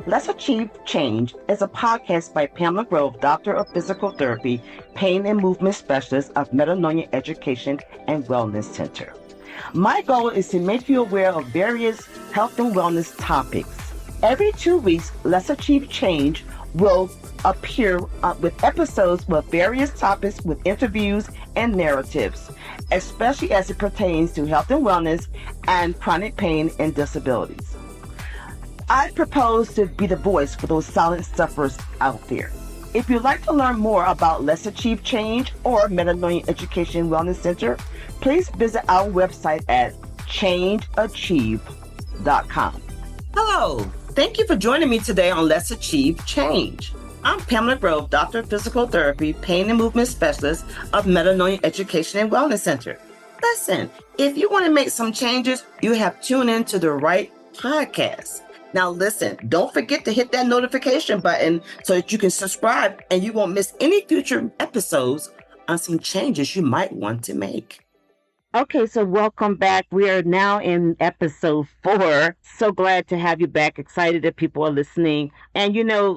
Let's Achieve Change is a podcast by Pamela Grove, Doctor of Physical Therapy, Pain and Movement Specialist of Metanoia Education and Wellness Center. My goal is to make you aware of various health and wellness topics. Every 2 weeks, Let's Achieve Change will appear with episodes with various topics with interviews and narratives, especially as it pertains to health and wellness and chronic pain and disabilities. I propose to be the voice for those silent sufferers out there. If you'd like to learn more about Let's Achieve Change or Metanoia Education Wellness Center, please visit our website at changeachieve.com. Hello, thank you for joining me today on Let's Achieve Change. I'm Pamela Grove, Doctor of Physical Therapy, Pain and Movement Specialist of Metanoia Education and Wellness Center. Listen, if you want to make some changes, you have tuned into the right podcast. Now listen, don't forget to hit that notification button so that you can subscribe and you won't miss any future episodes on some changes you might want to make. Okay, so welcome back. We are now in episode 4. So glad to have you back. Excited that people are listening. And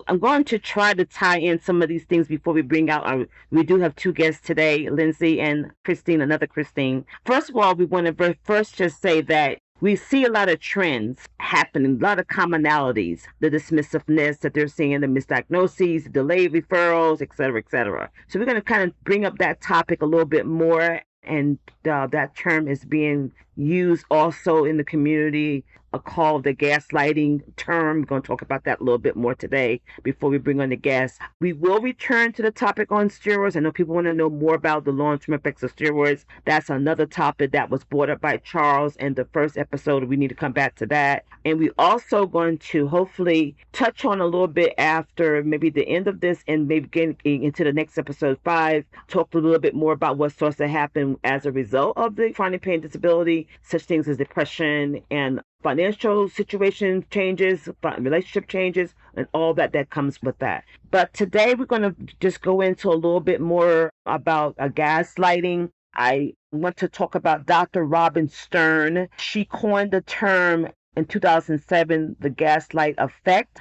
I'm going to try to tie in some of these things before we bring out we do have 2 guests today, Lindsay and Christine, another Christine. First of all, we want to first just say that we see a lot of trends happening, a lot of commonalities, the dismissiveness that they're seeing, the misdiagnoses, delayed referrals, et cetera, et cetera. So we're going to kind of bring up that topic a little bit more. And that term is being used also in the community, called the gaslighting term. We're going to talk about that a little bit more today before we bring on the guests. We will return to the topic on steroids. I know people want to know more about the long-term effects of steroids. That's another topic that was brought up by Charles in the first episode. We need to come back to that. And we also going to hopefully touch on a little bit after maybe the end of this and maybe getting into the next episode 5, talk a little bit more about what starts to happen as a result of the chronic pain disability, such things as depression and financial situation changes, relationship changes, and all that comes with that. But today we're going to just go into a little bit more about gaslighting. I want to talk about Dr. Robin Stern. She coined the term in 2007, the gaslight effect,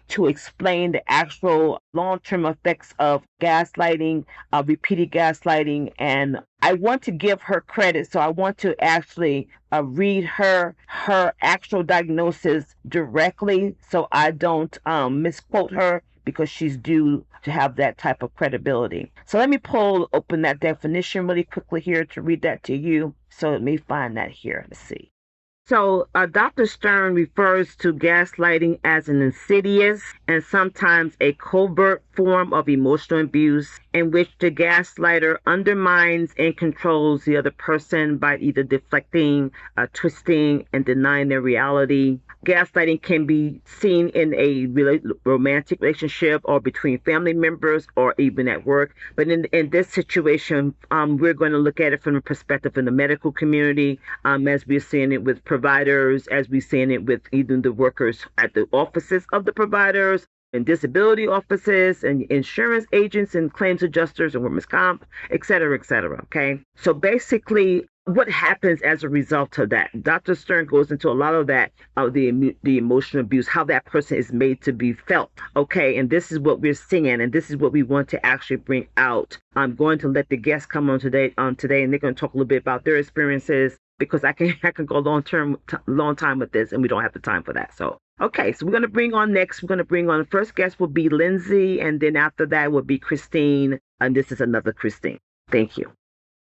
to explain the actual long-term effects of gaslighting, repeated gaslighting. And I want to give her credit, so I want to actually read her actual diagnosis directly so I don't misquote her, because she's due to have that type of credibility. So let me open that definition really quickly here to read that to you. So let me find that here. Let's see. So Dr. Stern refers to gaslighting as an insidious and sometimes a covert form of emotional abuse in which the gaslighter undermines and controls the other person by either deflecting, twisting, and denying their reality. Gaslighting can be seen in a romantic relationship or between family members or even at work. But in this situation, we're going to look at it from the perspective in the medical community, as we're seeing it with providers, as we're seeing it with even the workers at the offices of the providers, and disability offices, and insurance agents, and claims adjusters, and workers' comp, et cetera, okay? So basically, what happens as a result of that? Dr. Stern goes into a lot of that, the emotional abuse, how that person is made to be felt, okay? And this is what we're seeing, and this is what we want to actually bring out. I'm going to let the guests come on today, and they're going to talk a little bit about their experiences, because I can go long time with this, and we don't have the time for that. So, okay, so we're going to bring on the first guest will be Lindsay, and then after that will be Christine, and this is another Christine. Thank you.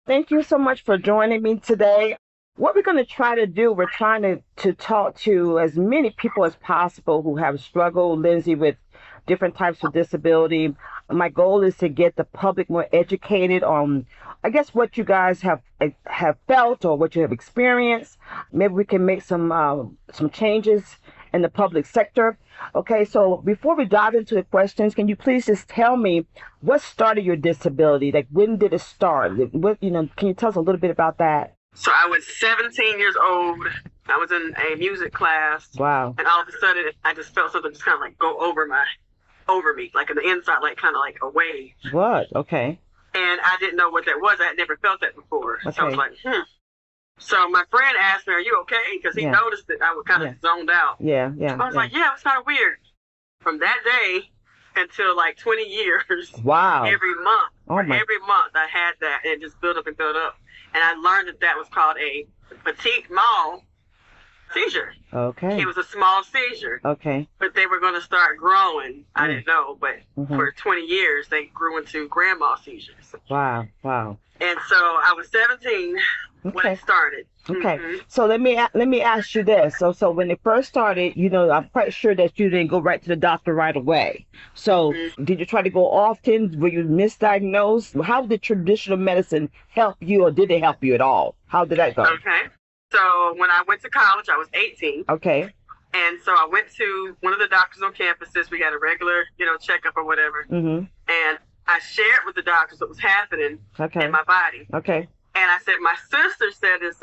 Thank you so much for joining me today. What we're going to try to do, we're trying to talk to as many people as possible who have struggled, Lindsay, with different types of disability. My goal is to get the public more educated on, I guess, what you guys have felt or what you have experienced. Maybe we can make some changes in the public sector. Okay, so before we dive into the questions, can you please just tell me what started your disability? Like, when did it start? Can you tell us a little bit about that? So I was 17 years old. I was in a music class. Wow. And all of a sudden, I just felt something just kind of like go over me, like on the inside, like kind of like a wave. What? Okay. And I didn't know what that was. I had never felt that before. Okay. So I was like, So my friend asked me, "Are you okay?" Because he noticed that I was kind of zoned out. Yeah. I was like, "Yeah, it's kind of weird." from that day until like 20 years, Wow. every month, Oh my. every month I had that, and it just built up and built up. And I learned that was called a petite mal seizure. Okay. It was a small seizure, Okay. but they were going to start growing. I didn't know, but Mhm. for 20 years they grew into grand mal seizures. Wow. Wow. And so I was 17 when Okay. it started. Okay. Mhm. So let me ask you this. So when it first started, I'm quite sure that you didn't go right to the doctor right away. So did you try to go often? Were you misdiagnosed? How did traditional medicine help you, or did it help you at all? How did that go? Okay. So when I went to college, I was 18. Okay. And so I went to one of the doctors on campuses. We had a regular, checkup or whatever. Mhm. And I shared with the doctors what was happening Okay. in my body. Okay. And I said, my sister said it's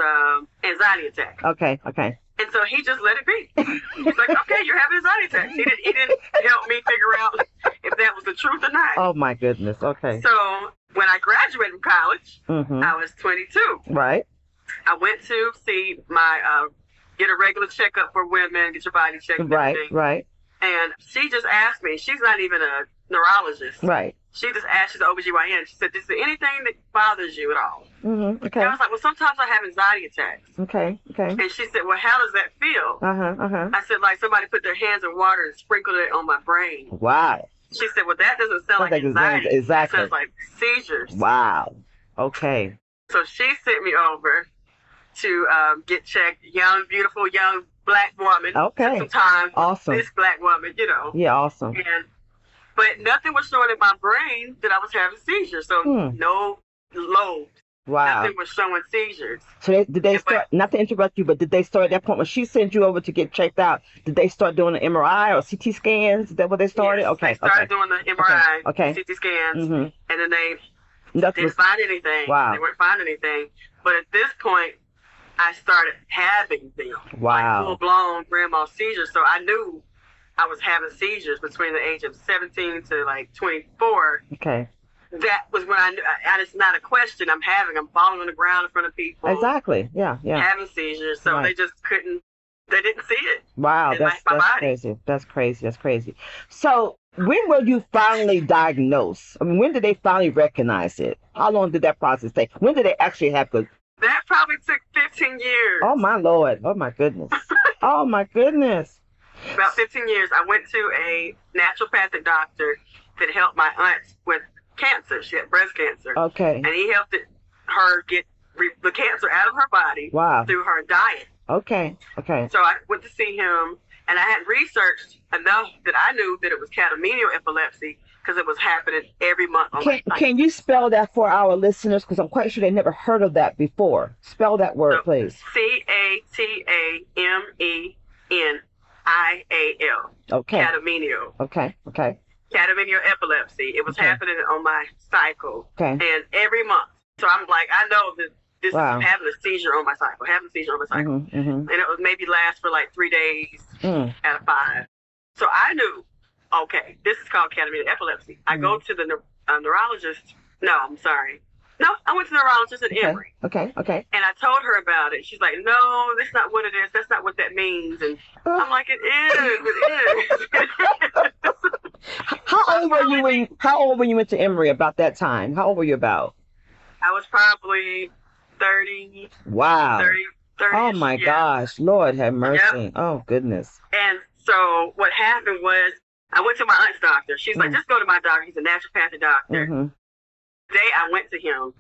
anxiety attack. Okay. Okay. And so he just let it be. He's like, okay, you're having anxiety attacks. He didn't help me figure out if that was the truth or not. Oh my goodness. Okay. So when I graduated from college, Mhm. I was 22. Right. I went to see my, get a regular checkup for women, get your body checked. and Right. everything. Right. And she just asked me, she's not even a neurologist. Right. She just asked, she's an OBGYN. She said, is there anything that bothers you at all? Mhm. Okay. And I was like, well, sometimes I have anxiety attacks. Okay. Okay. And she said, well, how does that feel? Uh-huh. I said, like somebody put their hands in water and sprinkled it on my brain. Wow. She said, well, that doesn't sound like Sounds like anxiety. exactly. It sounds like seizures. Wow. Okay. So she sent me over to get checked. Young, beautiful, young black woman. Okay. Took some time. Awesome. This black woman, Yeah, awesome. But nothing was showing in my brain that I was having seizures. So no lobes. Wow. Nothing was showing seizures. So did they start, not to interrupt you, but did they start at that point when she sent you over to get checked out? Did they start doing an MRI or CT scans? Is that what they started? Yes, Okay. They started doing the MRI, Okay. CT scans, Mhm. and then they That didn't was find anything. Wow. They weren't finding anything. But at this point, I started having them. Wow. Like full-blown grand mal seizures. So I knew I was having seizures between the age of 17 to like 24. okay. That was when I knew, and it's not a question I'm having. I'm falling on the ground in front of people. Exactly. Yeah. Having seizures. So Right. they just couldn't, they didn't see it. Wow. in That's my body. crazy. That's crazy. So when were you finally diagnosed? I mean, when did they finally recognize it? How long did that process take? When did they actually have to? That probably took 15 years. Oh my Lord. Oh my goodness. Oh my goodness. About 15 years. I went to a naturopathic doctor that helped my aunt with cancer. She had breast cancer. Okay. And he helped her get the cancer out of her body Wow. through her diet. Okay. Okay. So I went to see him, and I had researched enough that I knew that it was catamenial epilepsy because it was happening every month on my cycle. Can you spell that for our listeners? Because I'm quite sure they never heard of that before. Spell that word, please. Catamenial. Okay. Catamenial. Okay. Okay. Catamenial epilepsy. It was Okay. happening on my cycle. Okay. And every month. So I'm like, I know that this Wow. is having a seizure on my cycle, Mm-hmm, mm-hmm. And it would maybe last for like 3 days out of 5. So I knew, okay, this is called catamenial epilepsy. I go to the neurologist. No, I'm sorry. No, I went to the neurologist at Emory. Okay. Okay. And I told her about it. She's like, no, that's not what it is. That's not what that means. And I'm like, it is. How old were you when you went to Emory about that time? How old were you about? I was probably 30. Wow. 30. Oh my gosh. Lord have mercy. Yep. Oh goodness. And so what happened was I went to my aunt's doctor. She's like, just go to my doctor. He's a naturopathic doctor. Mm-hmm. The day I went to him,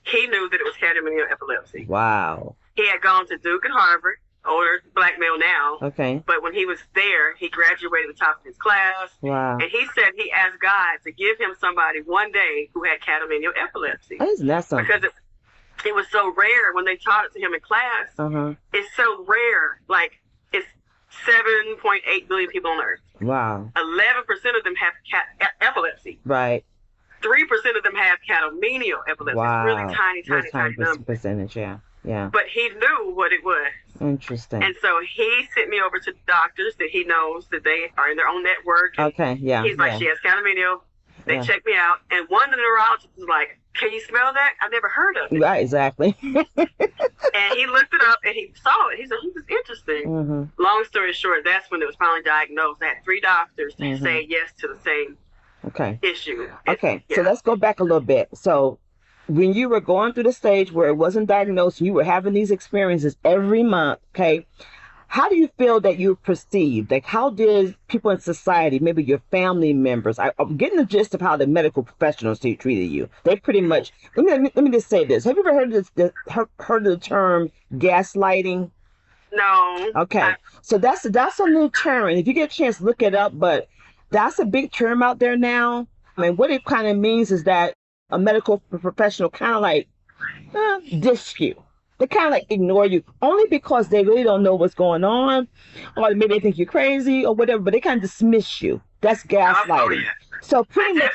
he knew that it was catamenial epilepsy. Wow. He had gone to Duke and Harvard, older black male now. Okay. But when he was there, he graduated the top of his class. Wow. And he said he asked God to give him somebody one day who had catamenial epilepsy. Isn't that something? Because it was so rare when they taught it to him in class. Uh-huh. It's so rare. Like, it's 7.8 billion people on Earth. Wow. 11% of them have epilepsy. Right. 3% of them have catamenial epilepsy. Wow. It's really tiny number. Percentage, yeah. Yeah. But he knew what it was. Interesting. And so he sent me over to doctors that he knows that they are in their own network. Okay, yeah. He's like, she has catamenial. They checked me out. And one of the neurologists was like, can you smell that? I've never heard of it. Right, exactly. And he looked it up and he saw it. He said, this is interesting. Mm-hmm. Long story short, that's when it was finally diagnosed. I had 3 doctors Mm-hmm. say yes to the same issue. Okay, yeah. so let's go back a little bit. So when you were going through the stage where it wasn't diagnosed, you were having these experiences every month, okay? How do you feel that you were perceived? Like, how did people in society, maybe your family members, I'm getting the gist of how the medical professionals treated you. They pretty much, let me just say this. Have you ever heard of heard of the term gaslighting? No. Okay. So that's a new term. And if you get a chance, look it up. But that's a big term out there now. I mean, what it kind of means is that a medical professional kind of like diss you. They kind of like ignore you only because they really don't know what's going on, or maybe they think you're crazy or whatever, but they kind of dismiss you. That's gaslighting. Oh, yeah. So pretty much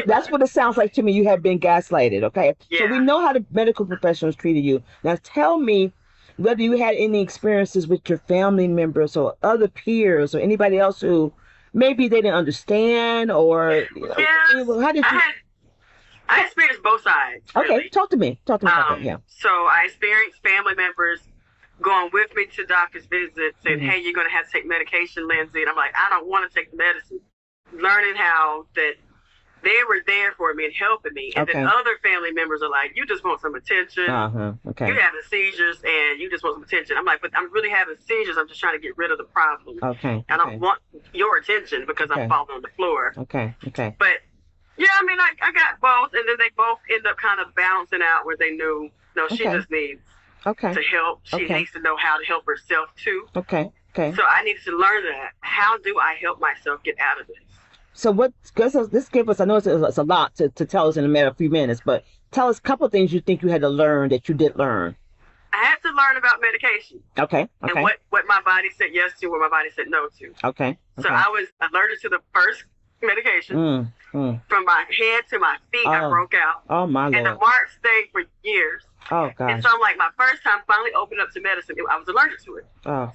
that's what it sounds like to me. You have been gaslighted, okay? Yeah. So we know how the medical professionals treated you. Now tell me whether you had any experiences with your family members or other peers or anybody else who maybe they didn't understand, or how did you? I experienced both sides. Really. Okay, talk to me about that. Yeah. So I experienced family members going with me to doctor's visits, saying, Mm-hmm. "Hey, you're going to have to take medication, Lindsay." And I'm like, "I don't want to take the medicine." Learning how that they were there for me and helping me, and then other family members are like, "You just want some attention. Okay. You're having seizures, and you just want some attention." I'm like, "But I'm really having seizures. I'm just trying to get rid of the problem. Okay. I don't want your attention because I'm falling on the floor." Okay. But yeah, I mean, I got both, and then they both end up kind of balancing out where they knew, no, she just needs to help. She needs to know how to help herself too. Okay. So I needed to learn that. How do I help myself get out of this? So this gave us, I know it's a lot to tell us in a matter of a few minutes, but tell us a couple of things you think you had to learn that you did learn. I had to learn about medication. Okay. And what my body said yes to, what my body said no to. Okay. So I was allergic to the first medication. From my head to my feet, I broke out. Oh, my Lord. And the marks stayed for years. Oh, gosh. And so I'm like, my first time finally opened up to medicine, I was allergic to it.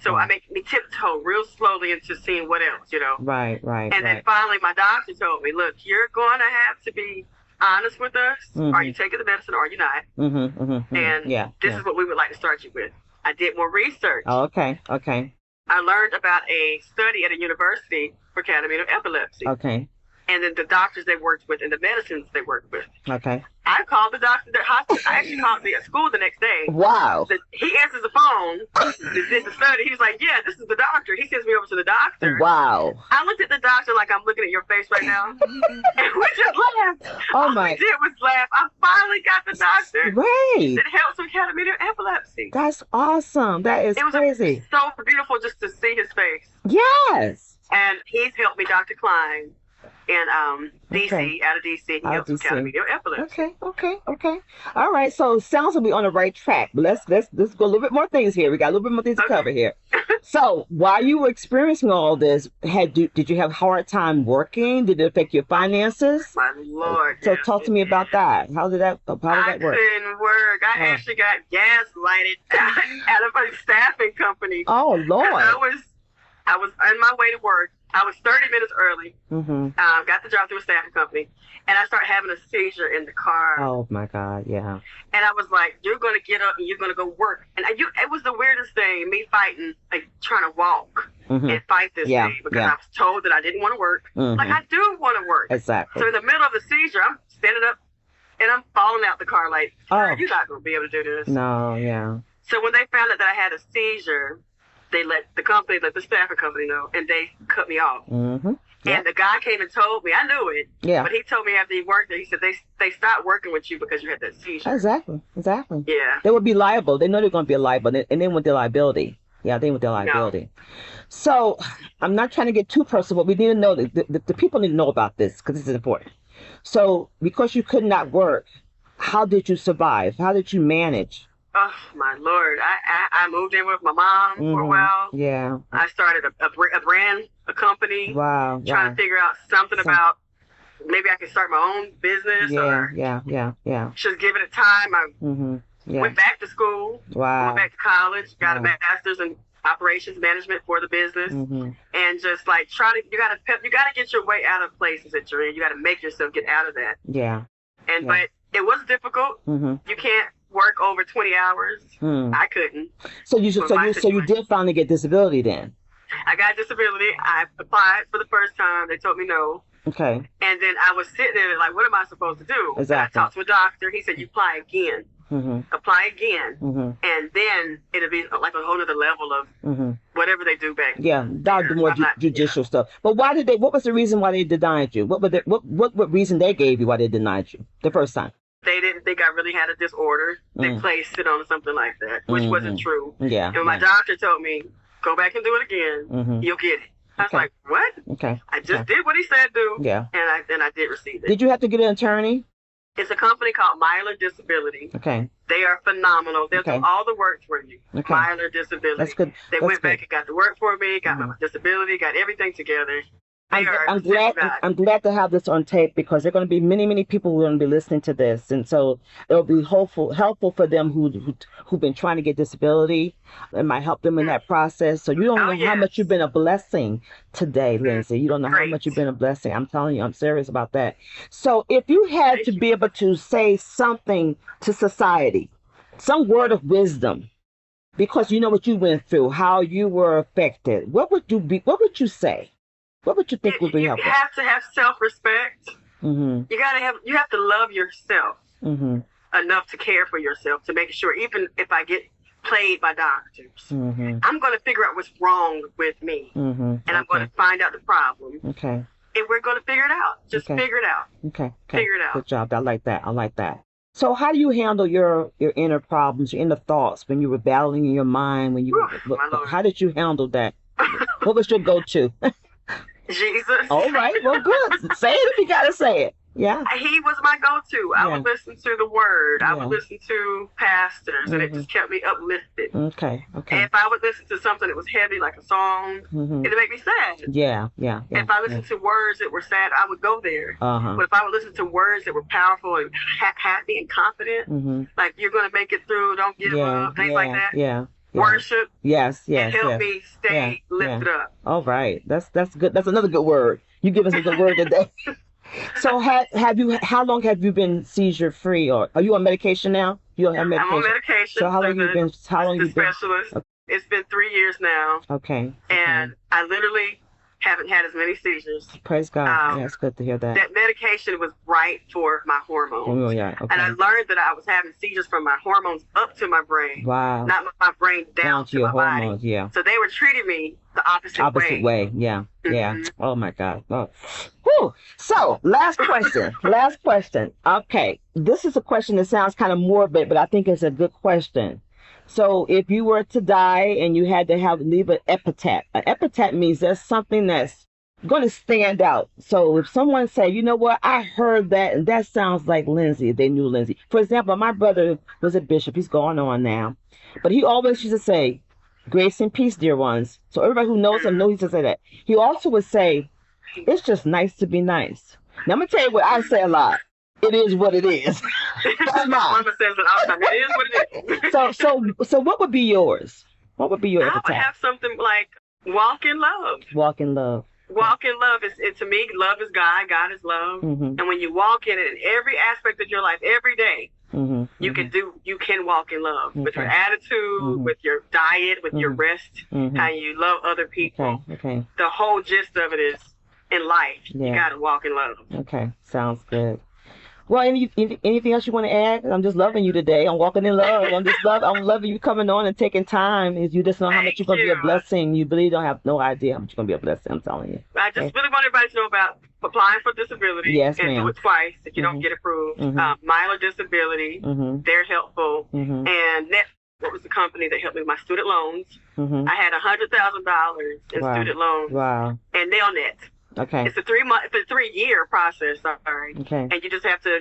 So I make me tiptoe real slowly into seeing what else, Right. And then finally my doctor told me, look, you're going to have to be honest with us. Are you taking the medicine or are you not? And this is what we would like to start you with. I did more research. Oh, okay. I learned about a study at a university for Catamenial epilepsy. Okay. And then the doctors they worked with and the medicines they worked with. Okay. I called the doctor, the hospital. I actually called the school the next day. Wow. He answers the phone, did the study. He was like, yeah, this is the doctor. He sends me over to the doctor. Wow. I looked at the doctor like I'm looking at your face right now. And we just laughed. Oh, my. All we did was laugh. I finally got the doctor. Great. It helps with Catamenial epilepsy. That's awesome. That is crazy. So beautiful just to see his face. Yes. And he's helped me, Dr. Klein. In DC, out of DC, he helps with Catamenial epilepsy. Okay. All right. So sounds like we're on the right track. But let's go a little bit more things here. We got a little bit more things to cover here. So while you were experiencing all this, did you have a hard time working? Did it affect your finances? My Lord. So talk to me about that. How did that work? I couldn't work. I actually got gaslighted out of a staffing company. Oh, Lord. I was on my way to work. I was 30 minutes early. Got the job through a staffing company, and I started having a seizure in the car. Oh my God, yeah. And I was like, "You're gonna get up and you're gonna go work." And it was the weirdest thing, me fighting, like trying to walk and fight this thing because I was told that I didn't want to work. Like I do want to work. Exactly. So in the middle of the seizure, I'm standing up and I'm falling out the car like, "You're not gonna be able to do this." No, yeah. So when they found out that I had a seizure, they let the staffing company know, and they cut me off. And the guy came and told me, I knew it. Yeah. But he told me after he worked there, he said they stopped working with you because you had that seizure. Exactly. Yeah. They would be liable. They know they're going to be liable, and they want their liability. Yeah, they want their liability. No. So I'm not trying to get too personal, but we need to know the people need to know about this because this is important. So because you could not work, how did you survive? How did you manage? Oh, my Lord. I moved in with my mom for a while. Yeah. I started a company. Wow. Trying to figure out something about maybe I could start my own business. Yeah. Just give it a time. I went back to school. Wow. Went back to college. Got a master's in operations management for the business. And just like you got to get your way out of places that you're in. You got to make yourself get out of that. Yeah. And but it was difficult. You can't work over 20 hours. I couldn't. So you did finally get disability then? I got disability. I applied for the first time. They told me no. Okay. And then I was sitting there like, what am I supposed to do? Exactly. I talked to a doctor. He said, you apply again. Apply again. And then it'll be like a whole other level of whatever they do back. Yeah, that'll be more judicial stuff. But what was the reason why they denied you? What reason they gave you why they denied you the first time? They didn't think I really had a disorder. They placed it on something like that, which wasn't true. Yeah. And my doctor told me, go back and do it again. You'll get it. I was like, what? Okay. I just did what he said do. Yeah. And I did receive it. Did you have to get an attorney? It's a company called Myler Disability. Okay. They are phenomenal. They'll do all the work for you. Okay. Myler Disability. That's good. They went back and got the work for me, got my disability, got everything together. I'm glad to have this on tape because there are going to be many people who are going to be listening to this, and so it'll be helpful for them who've been trying to get disability. It might help them in that process. So you don't know how much you've been a blessing today, Lindsay. You don't know how much you've been a blessing. I'm telling you, I'm serious about that. So if you had to be able to say something to society, some word of wisdom, because you know what you went through, how you were affected, what would you say? What would you think would be helpful? You have to have self-respect. You have to love yourself enough to care for yourself, to make sure even if I get played by doctors, I'm going to figure out what's wrong with me, and I'm going to find out the problem. Okay. And we're going to figure it out. Just figure it out. Okay. Figure it out. Good job. I like that. So how do you handle your inner problems, your inner thoughts when you were battling in your mind? How did you handle that? What was your go-to? Jesus. All right. Well, good. Say it if you got to say it. Yeah. He was my go-to. I would listen to the word. I would listen to pastors, and it just kept me uplifted. Okay. And if I would listen to something that was heavy, like a song, it'd make me sad. Yeah. If I listened to words that were sad, I would go there. But if I would listen to words that were powerful and happy and confident, like you're going to make it through, don't give up, things like that. Yeah. Worship. Yes. And help me stay lifted up. All right. That's good. That's another good word. You give us a good word today. So how long have you been seizure free, or are you on medication now? You have medication? I'm on medication. So how long you been? Specialist. Okay. It's been 3 years now. Okay. And I literally haven't had as many seizures. Praise God. It's good to hear that. That medication was right for my hormones. Oh, yeah. Okay. And I learned that I was having seizures from my hormones up to my brain. Wow. Not my brain down to your my hormones, body. Yeah. So they were treating me the opposite way. Yeah. Yeah. Oh my God. Oh. Whew. So last question. Okay. This is a question that sounds kind of morbid, but I think it's a good question. So if you were to die and you had to leave an epitaph means there's something that's going to stand out. So if someone say, you know what, I heard that and that sounds like Lindsay, they knew Lindsay. For example, my brother was a bishop. He's gone on now. But he always used to say, grace and peace, dear ones. So everybody who knows him knows he used to say that. He also would say, it's just nice to be nice. Now I'm going to tell you what I say a lot. It is what it is. That's mine. Mama says it all the time. It is what it is. So what would be yours? What would be your epitaph? I would have something like walk in love. Walk in love. Walk in love is, to me, love is God. God is love. And when you walk in it in every aspect of your life, every day, you can walk in love with your attitude, with your diet, with your rest, how you love other people. Okay. The whole gist of it is in life, you got to walk in love. Okay. Sounds good. Well, anything else you want to add? I'm just loving you today. I'm walking in love. I'm loving you coming on and taking time. You just know how much you're going to be a blessing. You really don't have no idea how much you're going to be a blessing. I'm telling you. I just really want everybody to know about applying for disability. Yes, and ma'am. do it twice if you don't get approved. Myler Disability, they're helpful. And what was the company that helped me with my student loans? I had $100,000 in student loans. Wow. And NailNet. Okay. It's a 3-year process, sorry. Okay. And you just have to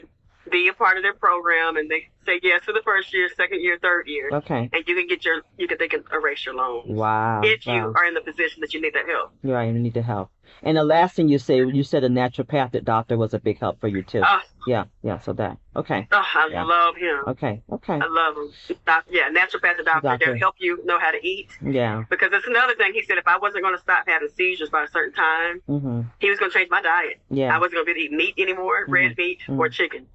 be a part of their program, and they say yes for the first year, second year, third year. Okay. And they can erase your loan. Wow. If you are in the position that you need that help. Right, you need the help. And the last thing you said a naturopathic doctor was a big help for you too. Yeah. So that. Okay. Oh, I Yeah. love him. Okay. I love him. Naturopathic doctor. They'll help you know how to eat. Yeah. Because that's another thing. He said if I wasn't going to stop having seizures by a certain time, he was going to change my diet. Yeah. I wasn't going to be able to eat meat anymore, red meat or chicken.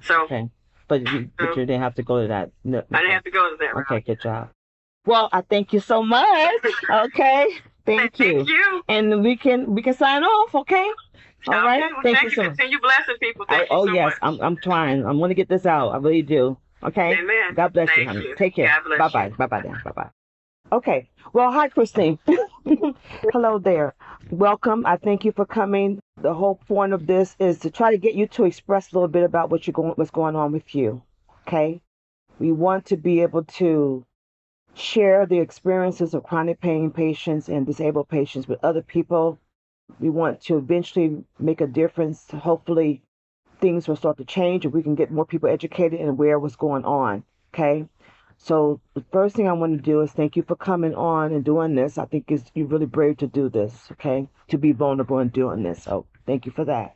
So. Okay. But you didn't have to go to that. No, I didn't have to go to that route. Okay, good job. Well, I thank you so much. Okay. Thank you. Thank you. And we can sign off, okay? All right. Well, thank you so much. Continue blessing people. Thank you so yes, much. I'm trying. I'm going to get this out. I really do. Okay. Amen. God bless Thank you, honey. you. Take care. God bless Bye-bye. you. Bye-bye then. Bye-bye. Okay. Well, hi, Christine. Hello there. Welcome. I thank you for coming. The whole point of this is to try to get you to express a little bit about what's going on with you. Okay. We want to be able to share the experiences of chronic pain patients and disabled patients with other people. We want to eventually make a difference. Hopefully, things will start to change and we can get more people educated and aware of what's going on. Okay. So the first thing I want to do is thank you for coming on and doing this. I think you're really brave to do this. Okay. To be vulnerable and doing this. So thank you for that.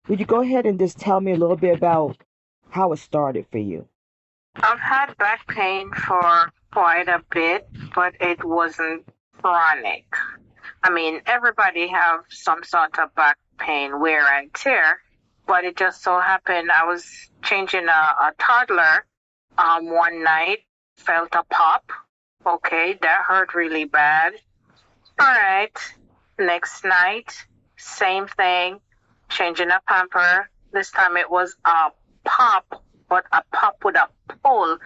Would you go ahead and just tell me a little bit about how it started for you? I've had back pain for quite a bit, but it wasn't chronic. I mean, everybody have some sort of back pain, wear and tear, but it just so happened I was changing a toddler one night, felt a pop. Okay, that hurt really bad. All right, next night, same thing, changing a pamper. This time it was a pop, but a pop with a pull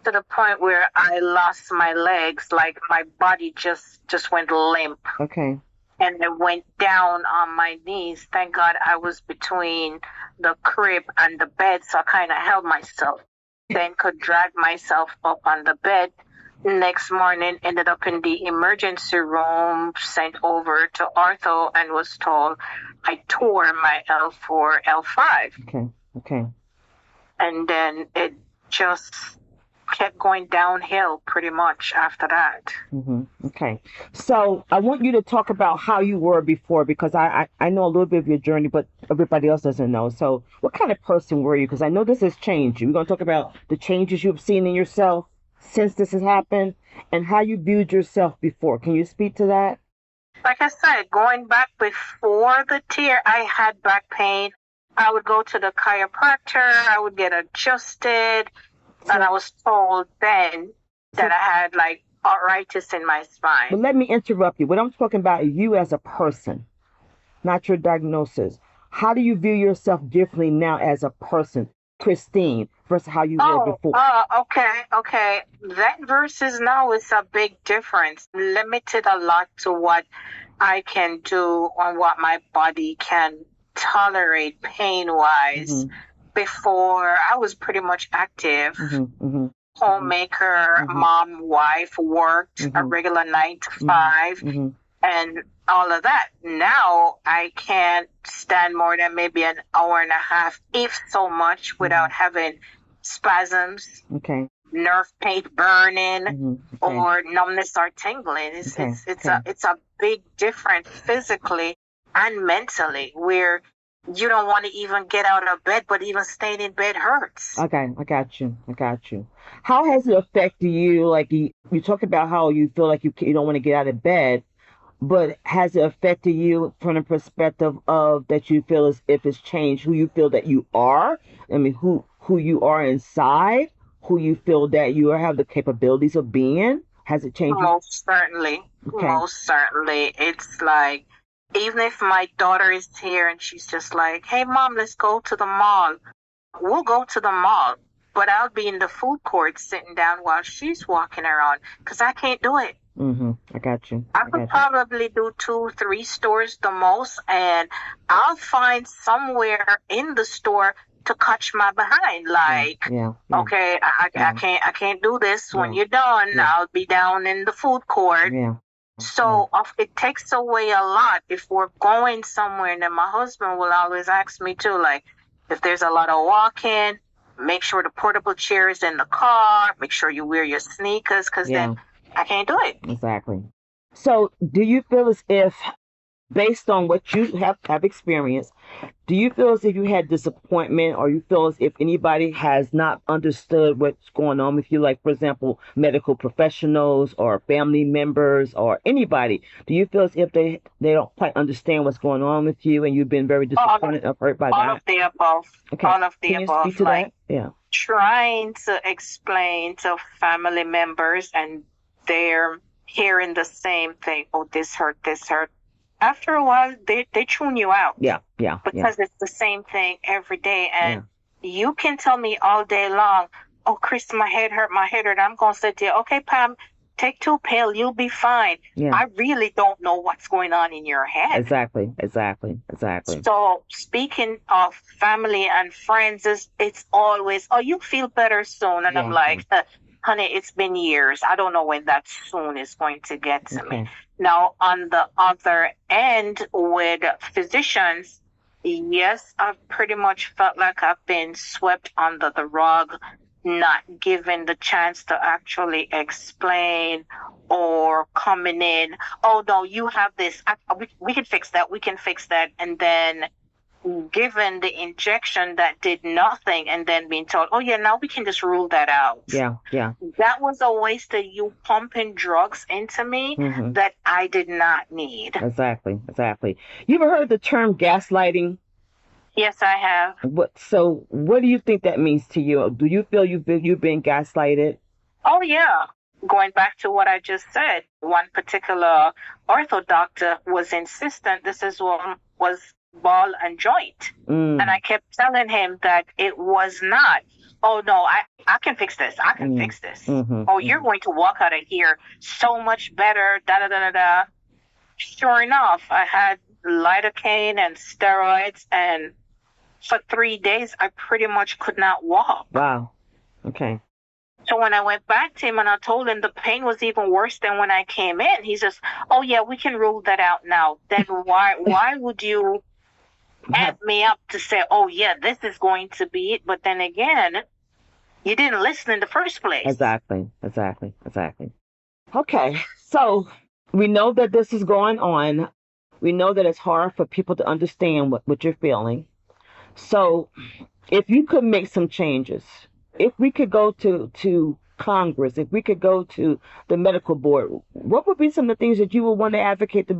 to the point where I lost my legs, like my body just went limp. Okay. And I went down on my knees. Thank God I was between the crib and the bed, so I kind of held myself. Then could drag myself up on the bed. Next morning, ended up in the emergency room, sent over to ortho, and was told I tore my L4, L5. Okay. And then it just kept going downhill pretty much after that. Okay. So I want you to talk about how you were before, because I know a little bit of your journey, but everybody else doesn't know. So what kind of person were you? Because I know this has changed you. We're going to talk about the changes you've seen in yourself since this has happened and how you viewed yourself before. Can you speak to that? Like I said, going back before the tear, I had back pain. I would go to the chiropractor, I would get adjusted, and I was told then that I had like arthritis in my spine. But let me interrupt you. What I'm talking about is you as a person, not your diagnosis. How do you view yourself differently now as a person, Christine, versus how you were before? Okay. That versus now is a big difference. Limited a lot to what I can do on what my body can tolerate pain-wise. Before, I was pretty much active. Homemaker, mom, wife, worked a regular 9 to 5, and all of that. Now, I can't stand more than maybe an hour and a half, if so much, without having spasms, nerve pain burning, or numbness or tingling. It's a big difference physically and mentally, where you don't want to even get out of bed, but even staying in bed hurts. Okay, I got you. How has it affected you? Like you talk about how you feel like you don't want to get out of bed, but has it affected you from the perspective of that you feel as if it's changed who you feel that you are? I mean, who you are inside, who you feel that you have the capabilities of being? Has it changed? Most certainly. It's like, even if my daughter is here and she's just like, hey, Mom, let's go to the mall. We'll go to the mall, but I'll be in the food court sitting down while she's walking around because I can't do it. I got you. I could probably do 2-3 stores the most, and I'll find somewhere in the store to catch my behind. Like, okay, I can't do this. When you're done, I'll be down in the food court. So it takes away a lot if we're going somewhere. And then my husband will always ask me too, like, if there's a lot of walking, make sure the portable chair is in the car, make sure you wear your sneakers, because then I can't do it. Exactly. So do you feel as if based on what you have experienced, do you feel as if you had disappointment, or you feel as if anybody has not understood what's going on with you? Like, for example, medical professionals or family members or anybody. Do you feel as if they don't quite understand what's going on with you, and you've been very disappointed or hurt by All that? of the above. Okay. All of the Can you above. speak to Like that? Yeah. trying to explain to family members, and they're hearing the same thing. Oh, this hurt, this hurt. After a while, they tune you out. Yeah. Because it's the same thing every day. And you can tell me all day long, oh, Chris, my head hurt. I'm going to say to you, okay, Pam, take 2 pills. You'll be fine. Yeah. I really don't know what's going on in your head. Exactly. So speaking of family and friends, it's always, oh, you feel better soon. And I'm like, honey, it's been years. I don't know when that soon is going to get to me. Now, on the other end with physicians, yes, I've pretty much felt like I've been swept under the rug, not given the chance to actually explain, or coming in, oh, no, you have this. We can fix that. We can fix that. And then given the injection that did nothing, and then being told, oh, yeah, now we can just rule that out. Yeah. That was a waste of you pumping drugs into me that I did not need. Exactly. You ever heard the term gaslighting? Yes, I have. So what do you think that means to you? Do you feel you've been gaslighted? Oh, yeah. Going back to what I just said, one particular ortho doctor was insistent this was ball and joint. And I kept telling him that it was not. Oh, no, I can fix this. I can fix this. Oh, you're going to walk out of here so much better, da-da-da-da-da. Sure enough, I had lidocaine and steroids, and for 3 days, I pretty much could not walk. Wow. Okay. So when I went back to him and I told him the pain was even worse than when I came in, he says, oh, yeah, we can rule that out now. Then why would you amp me up to say, oh, yeah, this is going to be it? But then again, you didn't listen in the first place. Exactly. Okay. So we know that this is going on. We know that it's hard for people to understand what you're feeling. So if you could make some changes, if we could go to Congress, if we could go to the medical board, what would be some of the things that you would want to advocate to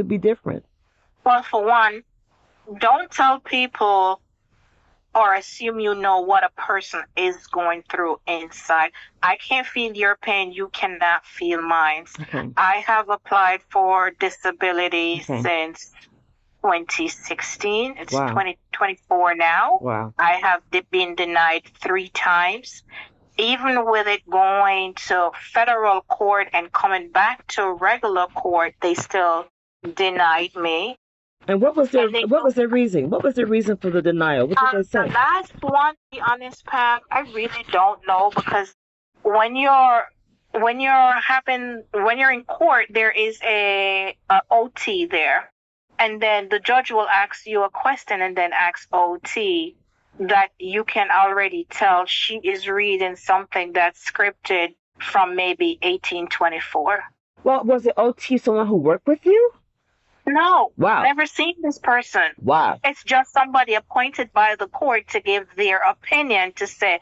be different? Well, for one, don't tell people or assume you know what a person is going through inside. I can't feel your pain. You cannot feel mine. Okay. I have applied for disability since 2016. It's 2024 now. Wow. I have been denied 3 times. Even with it going to federal court and coming back to regular court, they still denied me. And what was their reason? What was the reason for the denial? What did they say? The last one, to be honest, Pam, I really don't know, because when you're in court, there is a OT there, and then the judge will ask you a question and then ask OT that you can already tell she is reading something that's scripted from maybe 1824. Well, was it OT someone who worked with you? No. Wow. Never seen this person. Wow. It's just somebody appointed by the court to give their opinion, to say,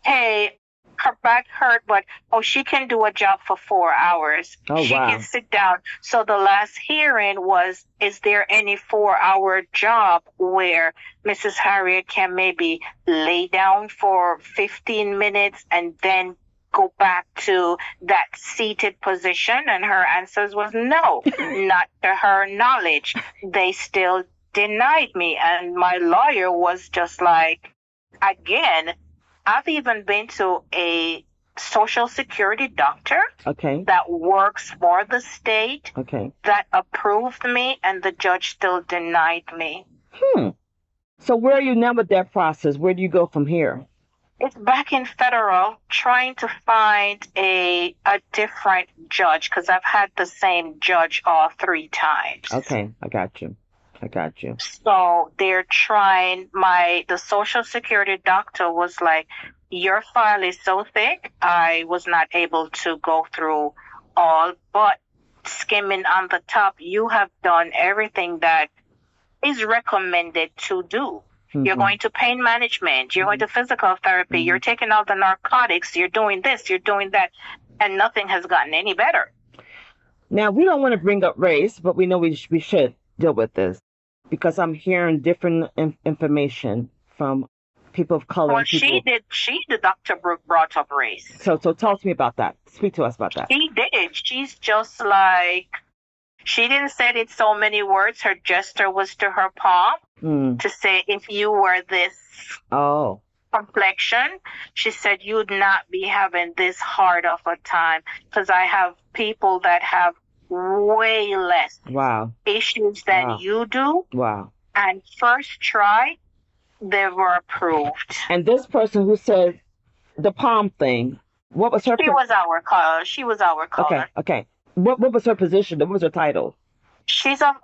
hey, her back hurt, but she can do a job for 4 hours. She can sit down. So the last hearing was, is there any 4-hour job where Mrs. Harriet can maybe lay down for 15 minutes and then go back to that seated position? And her answers was no, not to her knowledge. They still denied me. And my lawyer was just like, again, I've even been to a Social Security doctor that works for the state that approved me, and the judge still denied me. So where are you now with that process? Where do you go from here? It's back in federal, trying to find a different judge, because I've had the same judge all 3 times. Okay, I got you. So they're trying, the Social Security doctor was like, your file is so thick, I was not able to go through all but skimming on the top. You have done everything that is recommended to do. You're going to pain management. You're going to physical therapy. You're taking all the narcotics. You're doing this. You're doing that. And nothing has gotten any better. Now, we don't want to bring up race, but we know we should deal with this because I'm hearing different information from people of color. Well, she did. Dr. Brooke brought up race. So talk to me about that. Speak to us about that. She did. She's just like, she didn't say it in so many words. Her gesture was to her palm to say, if you were this complexion, she said, you'd not be having this hard of a time, because I have people that have way less issues than you do. Wow. And first try, they were approved. And this person who said the palm thing, what was her? She was our caller. Okay. What was her position? What was her title? She's a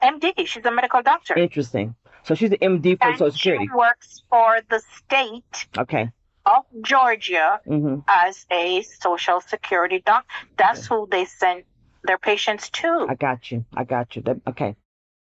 MD. She's a medical doctor. Interesting. So she's an MD for Social Security. She works for the state of Georgia as a Social Security doctor. That's who they send their patients to. I got you. Okay.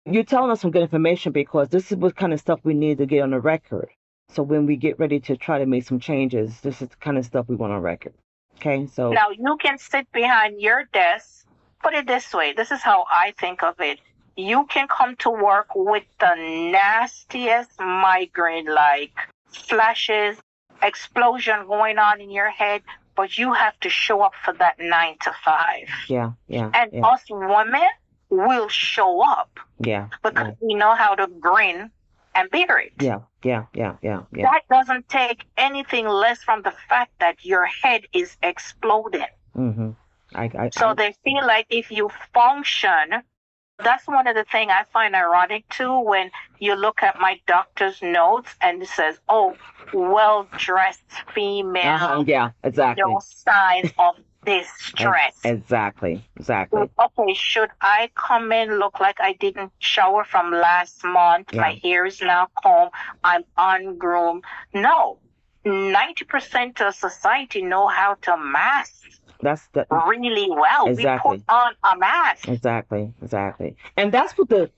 You're telling us some good information because this is what kind of stuff we need to get on the record. So when we get ready to try to make some changes, this is the kind of stuff we want on record. Okay, so now you can sit behind your desk. Put it this way. This is how I think of it. You can come to work with the nastiest migraine, like flashes, explosion going on in your head, but you have to show up for that 9 to 5. Yeah. And us women will show up. Yeah. Because we know how to grin and bear it. Yeah. That doesn't take anything less from the fact that your head is exploding. So they feel like if you function, that's one of the things I find ironic too, when you look at my doctor's notes and it says, well-dressed female. Yeah, exactly. No signs of distress. Exactly. Okay, should I come in, look like I didn't shower from last month? Yeah. My hair is now combed. I'm ungroomed. No. 90% of society know how to mask. That's really well. Exactly. We put on a mask. Exactly. And that's what the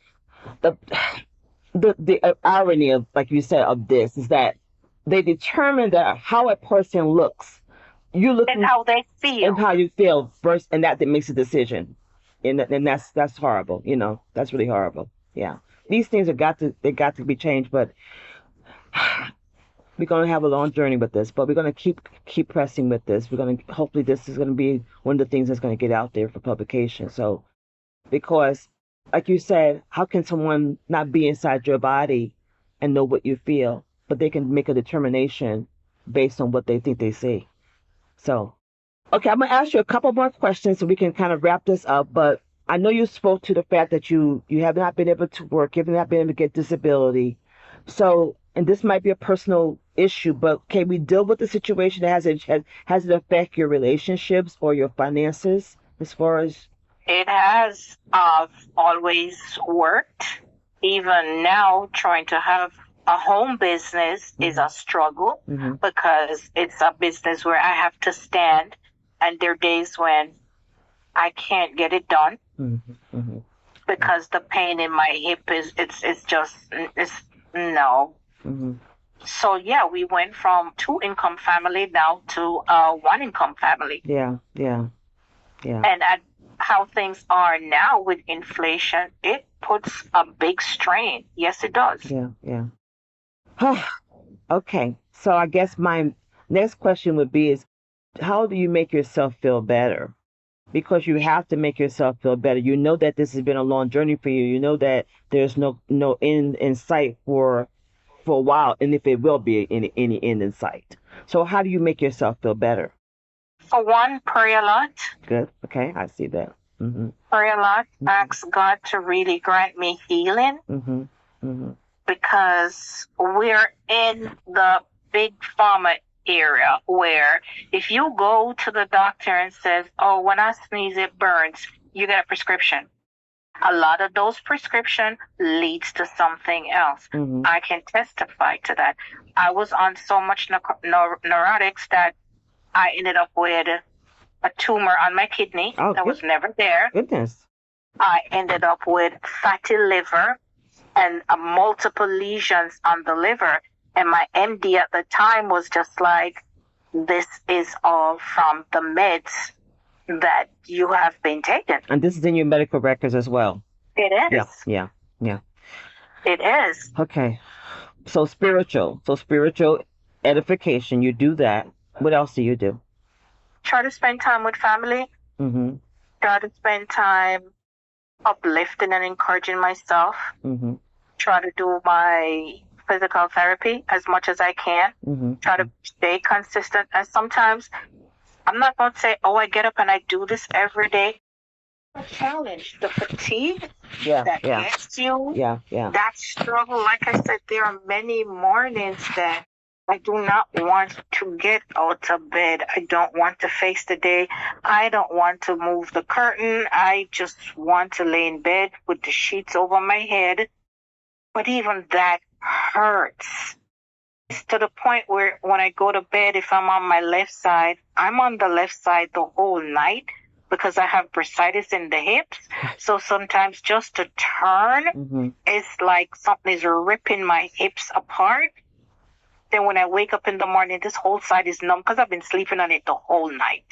irony of, like you said, of this is that they determine that how a person looks. You look and how they feel. And how you feel first, and that makes a decision. And that's horrible. That's really horrible. Yeah. These things got to be changed, but we're going to have a long journey with this, but we're going to keep pressing with this. Hopefully this is going to be one of the things that's going to get out there for publication. So, because like you said, how can someone not be inside your body and know what you feel, but they can make a determination based on what they think they see? So, okay, I'm going to ask you a couple more questions so we can kind of wrap this up, but I know you spoke to the fact that you have not been able to work, you have not been able to get disability. So, and this might be a personal issue, but can we deal with the situation? Has it affect your relationships or your finances as far as? It has always worked. Even now, trying to have a home business is a struggle because it's a business where I have to stand, and there are days when I can't get it done because the pain in my hip it's no. So yeah, we went from 2-income family now to a 1-income family. Yeah. And at how things are now with inflation, it puts a big strain. Yes, it does. Yeah. Okay. So I guess my next question would be is, how do you make yourself feel better? Because you have to make yourself feel better. You know that this has been a long journey for you. You know that there's no end in sight for a while, and if it will be any end in sight. So how do you make yourself feel better? For one, pray a lot. Good. Okay, I see that. Pray a lot. Ask God to really grant me healing. Because we're in the big pharma area where if you go to the doctor and says, oh, when I sneeze it burns, you get a prescription. A lot of those prescription leads to something else. I can testify to that. I was on so much neurotics that I ended up with a tumor on my kidney Oh, that was never there. goodness. I ended up with fatty liver and multiple lesions on the liver. And my MD at the time was just like, this is all from the meds that you have been taking. And this is in your medical records as well. It is. Yeah. It is. Okay. So spiritual edification, you do that. What else do you do? Try to spend time with family. Mm-hmm. Try to spend time uplifting and encouraging myself. Mm-hmm. Try to do my physical therapy as much as I can. Mm-hmm. Try to stay consistent. And sometimes I'm not going to say, oh, I get up and I do this every day. Challenge the fatigue that gets you. That struggle. Like I said, there are many mornings that I do not want to get out of bed. I don't want to face the day. I don't want to move the curtain. I just want to lay in bed with the sheets over my head. But even that hurts. It's to the point where when I go to bed, if I'm on my left side, I'm on the left side the whole night because I have bursitis in the hips. So sometimes just to turn, it's like something is ripping my hips apart. Then when I wake up in the morning, this whole side is numb because I've been sleeping on it the whole night.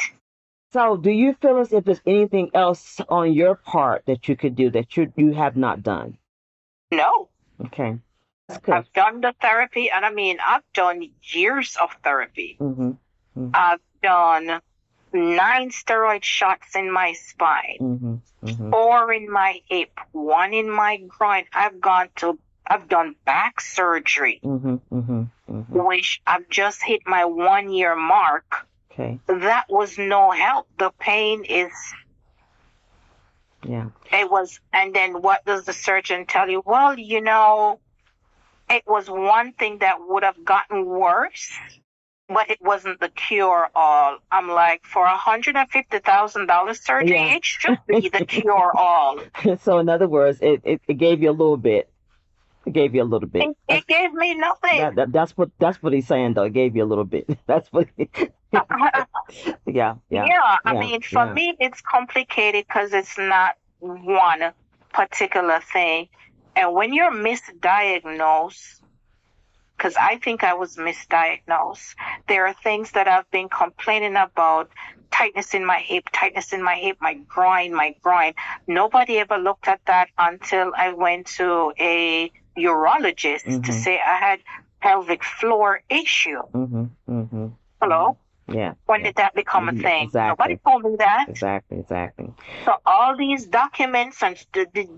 So do you feel as if there's anything else on your part that you could do that you have not done? No. Okay. That's good. I've done the therapy, and I mean, I've done years of therapy. I've done 9 steroid shots in my spine, 4 in my hip, 1 in my groin. I've done back surgery, which I've just hit my 1-year mark. Okay. That was no help. The pain is. Yeah. It was, and then what does the surgeon tell you? Well, it was one thing that would have gotten worse, but it wasn't the cure all. I'm like, for $150,000 surgery, it should be the cure all. So in other words, it gave you a little bit. It gave you a little bit. It gave me nothing. That's what he's saying though. It gave you a little bit. That's what. Yeah. I mean, for me, it's complicated because it's not one particular thing. And when you're misdiagnosed, because I think I was misdiagnosed, there are things that I've been complaining about. Tightness in my hip, my groin. Nobody ever looked at that until I went to a urologist to say I had pelvic floor issue. Hello? Yeah. When did that become a thing? Exactly. Nobody told me that. Exactly. So all these documents and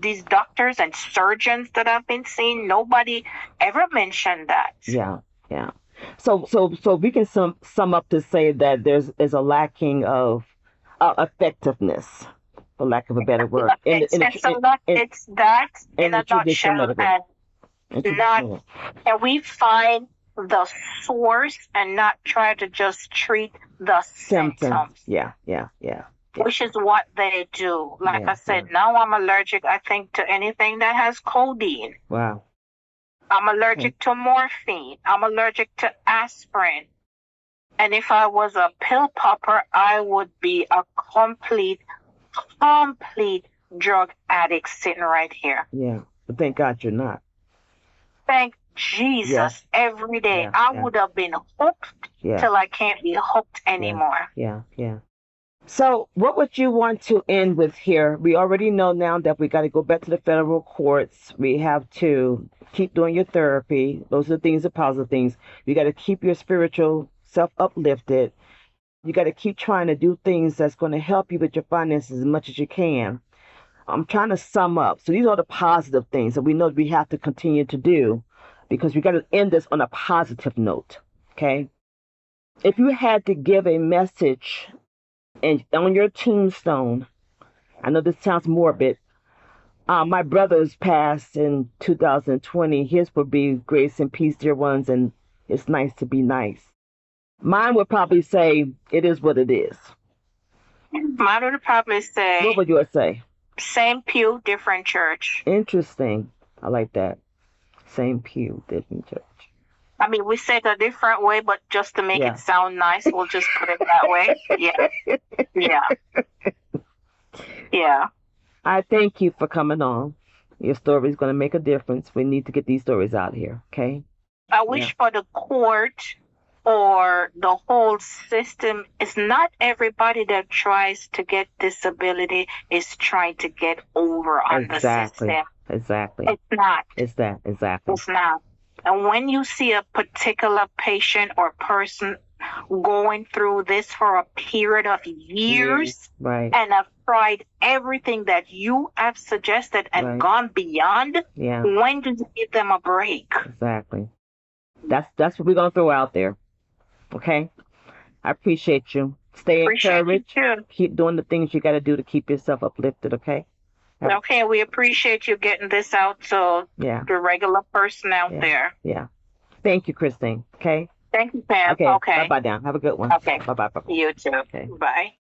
these doctors and surgeons that I've been seeing, nobody ever mentioned that. Yeah. So we can sum up to say that there's a lacking of effectiveness, for lack of a better word. It's that in a nutshell, and we find the source and not try to just treat the symptoms. Yeah. Which is what they do. Like I said, now I'm allergic, I think, to anything that has codeine. Wow. I'm allergic to morphine. I'm allergic to aspirin. And if I was a pill popper, I would be a complete drug addict sitting right here. Yeah, but thank God you're not. Thank Jesus every day. I would have been hooked till I can't be hooked anymore. Yeah. So what would you want to end with here? We already know now that we got to go back to the federal courts. We have to keep doing your therapy. Those are the positive things. You got to keep your spiritual self uplifted. You got to keep trying to do things that's going to help you with your finances as much as you can. I'm trying to sum up. So these are the positive things that we know we have to continue to do because we got to end this on a positive note. Okay. If you had to give a message on your tombstone, I know this sounds morbid. My brother's passed in 2020. His would be grace and peace, dear ones, and it's nice to be nice. Mine would probably say, it is what it is. Mine would probably say... What would yours say? Same pew, different church. Interesting. I like that. Same pew, different church. I mean, we say it a different way, but just to make it sound nice, we'll just put it that way. Yeah. I thank you for coming on. Your story is going to make a difference. We need to get these stories out here, okay? I wish for the court or the whole system, it's not everybody that tries to get disability is trying to get over on the system. Exactly. It's not. It's not. And when you see a particular patient or person going through this for a period of years and have tried everything that you have suggested and gone beyond, when do you give them a break? Exactly. That's what we're going to throw out there. Okay? I appreciate you. Stay encouraged. Keep doing the things you got to do to keep yourself uplifted, okay? Okay, we appreciate you getting this out to the regular person out there. Yeah. Thank you, Christine. Okay? Thank you, Pam. Okay. Bye-bye now. Have a good one. Okay. Bye-bye. You too. Okay. Bye.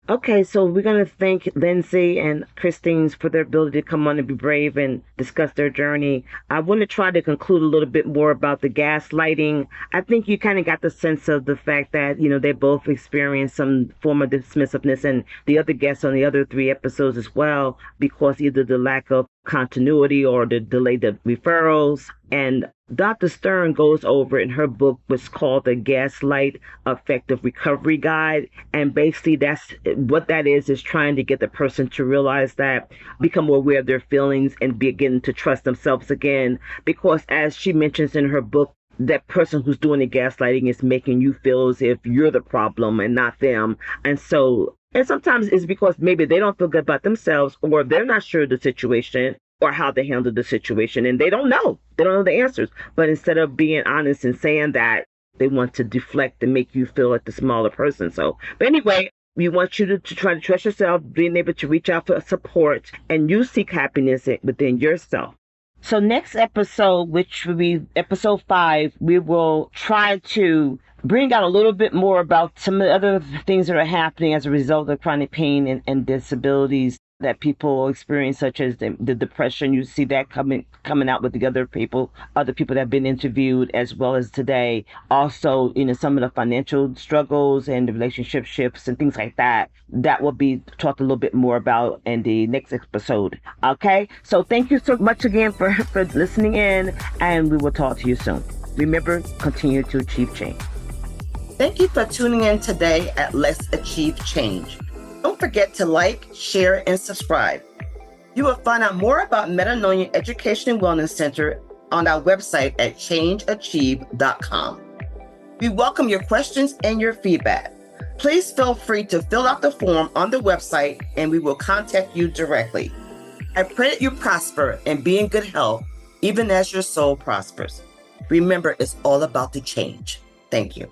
Okay, so we're going to thank Lindsay and Christine for their ability to come on and be brave and discuss their journey. I want to try to conclude a little bit more about the gaslighting. I think you kind of got the sense of the fact that, they both experienced some form of dismissiveness, and the other guests on the other 3 episodes as well, because either the lack of continuity or the delayed referrals. And Dr. Stern goes over in her book what's called the Gaslight Effective Recovery Guide. And basically that's what that is trying to get the person to realize that, become more aware of their feelings and begin to trust themselves again. Because as she mentions in her book, that person who's doing the gaslighting is making you feel as if you're the problem and not them. And sometimes it's because maybe they don't feel good about themselves, or they're not sure of the situation or how they handle the situation, and they don't know. They don't know the answers. But instead of being honest and saying that, they want to deflect and make you feel like the smaller person. But anyway, we want you to try to trust yourself, being able to reach out for support, and you seek happiness within yourself. So next episode, which will be episode 5, we will try to bring out a little bit more about some of the other things that are happening as a result of chronic pain and disabilities that people experience, such as the depression. You see that coming out with the other people that have been interviewed, as well as today. Also, some of the financial struggles and the relationship shifts and things like that. That will be talked a little bit more about in the next episode. Okay? So thank you so much again for listening in, and we will talk to you soon. Remember, continue to achieve change. Thank you for tuning in today at Let's Achieve Change. Don't forget to like, share, and subscribe. You will find out more about Metanoia Education and Wellness Center on our website at changeachieve.com. We welcome your questions and your feedback. Please feel free to fill out the form on the website and we will contact you directly. I pray that you prosper and be in good health, even as your soul prospers. Remember, it's all about the change. Thank you.